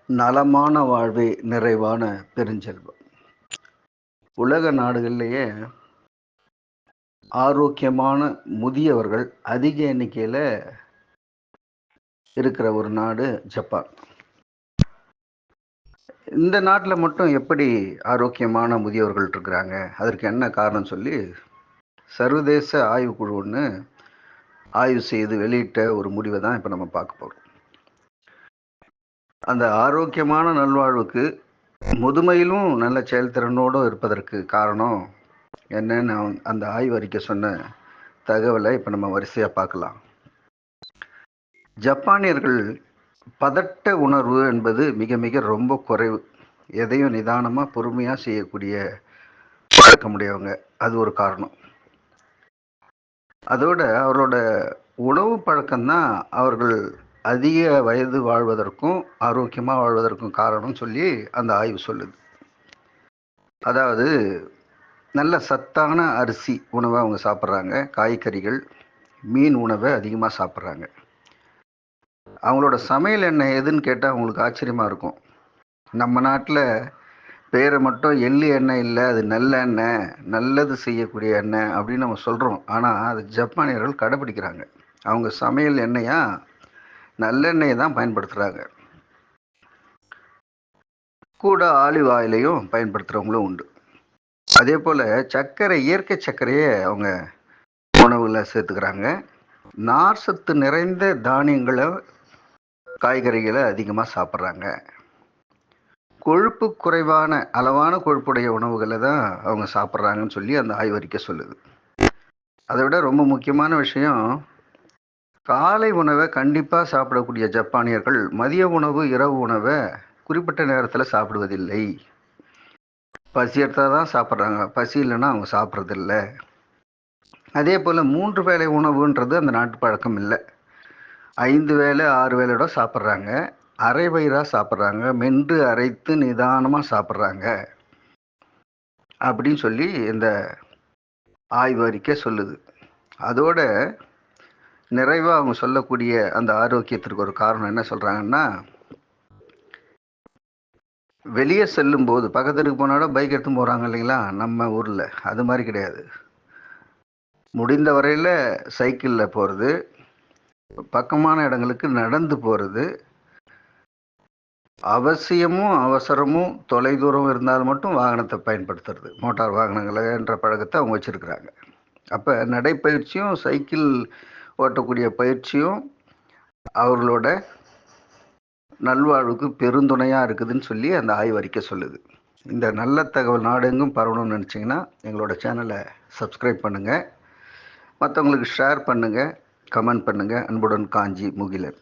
நலமான வாழ்வே நிறைவான பெருஞ்செல்வம். உலக நாடுகள்லேயே ஆரோக்கியமான முதியவர்கள் அதிக எண்ணிக்கையில் இருக்கிற ஒரு நாடு ஜப்பான். இந்த நாட்டில் மட்டும் எப்படி ஆரோக்கியமான முதியவர்கள் இருக்கிறாங்க, அதற்கு என்ன காரணம் சொல்லி சர்வதேச ஆய்வுக்குழு ஒன்று ஆய்வு செய்து வெளியிட்ட ஒரு முடிவை தான் இப்போ நம்ம பார்க்க போகிறோம். அந்த ஆரோக்கியமான நல்வாழ்வுக்கு முதுமையிலும் நல்ல செயல்திறனோடு இருப்பதற்கு காரணம் என்னன்னு அந்த ஆய்வறிக்கை சொன்ன தகவலை இப்போ நம்ம வரிசையாக பார்க்கலாம். ஜப்பானியர்கள் பதட்ட உணர்வு என்பது மிக மிக ரொம்ப குறைவு. எதையும் நிதானமாக பொறுமையாக செய்யக்கூடிய பழக்கமுடையவங்க, அது ஒரு காரணம். அதோட அவரோட உணவு பழக்கம்தான் அவர்கள் அதிக வயது வாழ்வதற்கும் ஆரோக்கியமாக வாழ்வதற்கும் காரணம் சொல்லி அந்த ஆய்வு சொல்லுது. அதாவது நல்ல சத்தான அரிசி உணவை அவங்க சாப்பிட்றாங்க, காய்கறிகள், மீன் உணவை அதிகமாக சாப்பிட்றாங்க. அவங்களோட சமையல் எண்ணெய் எதுன்னு கேட்டால் அவங்களுக்கு ஆச்சரியமாக இருக்கும். நம்ம நாட்டில் பேரை மட்டும் எள்ளு எண்ணெய் இல்லை, அது நல்லெண்ணெய், நல்லது செய்யக்கூடிய எண்ணெய் அப்படின்னு நம்ம சொல்கிறோம். ஆனால் அது ஜப்பானியர்கள் கடைப்பிடிக்கிறாங்க. அவங்க சமையல் எண்ணெயாக நல்லெண்ணெயை தான் பயன்படுத்துகிறாங்க. கூட ஆலிவ் ஆயிலையும் பயன்படுத்துகிறவங்களும் உண்டு. அதே போல் சர்க்கரை, இயற்கை சர்க்கரையை அவங்க உணவில் சேர்த்துக்கிறாங்க. நார் சத்து நிறைந்த தானியங்களை, காய்கறிகளை அதிகமாக சாப்பிட்றாங்க. கொழுப்பு குறைவான அளவான கொழுப்புடைய உணவுகளை தான் அவங்க சாப்பிட்றாங்கன்னு சொல்லி அந்த ஆய்வறிக்கை சொல்லுது. அதை விட ரொம்ப முக்கியமான விஷயம், காலை உணவை கண்டிப்பாக சாப்பிடக்கூடிய ஜப்பானியர்கள் மதிய உணவு, இரவு உணவை குறிப்பிட்ட நேரத்தில் சாப்பிடுவதில்லை. பசி எடுத்தால் தான் சாப்பிட்றாங்க, பசி இல்லைன்னா அவங்க சாப்பிட்றதில்ல. அதே போல் 3 வேளை உணவுன்றது அந்த நாட்டு பழக்கம் இல்லை. 5 வேளை 6 வேளையோட சாப்பிட்றாங்க. அரை வயிறாக சாப்பிட்றாங்க, மென்று அரைத்து நிதானமாக சாப்பிட்றாங்க அப்படின்னு சொல்லி இந்த ஆய்வு அறிக்கை சொல்லுது. அதோட நிறைவாக அவங்க சொல்லக்கூடிய அந்த ஆரோக்கியத்திற்கு ஒரு காரணம் என்ன சொல்கிறாங்கன்னா, வெளியே செல்லும்போது பக்கத்துக்கு போனாலும் பைக் எடுத்து போகிறாங்க இல்லைங்களா, நம்ம ஊரில் அது மாதிரி கிடையாது. முடிந்த வரையில் சைக்கிளில் போகிறது, பக்கமான இடங்களுக்கு நடந்து போகிறது, அவசியமும் அவசரமும் தொலைதூரம் இருந்தால் மட்டும் வாகனத்தை பயன்படுத்துறது, மோட்டார் வாகனங்களை என்ற பழக்கத்தை அவங்க வச்சுருக்கிறாங்க. அப்போ நடைப்பயிற்சியும் சைக்கிள் ஓட்டக்கூடிய பயிற்சியும் அவர்களோட நல்வாழ்வுக்கு பெருந்துணையாக இருக்குதுன்னு சொல்லி அந்த ஆய்வறிக்கை சொல்லுது. இந்த நல்ல தகவல் நாடெங்கும் பரவணும்னு நினச்சிங்கன்னா எங்களோட சேனலை சப்ஸ்கிரைப் பண்ணுங்கள், மற்றவங்களுக்கு ஷேர் பண்ணுங்கள், கமெண்ட் பண்ணுங்கள். அன்புடன் காஞ்சி முகிலன்.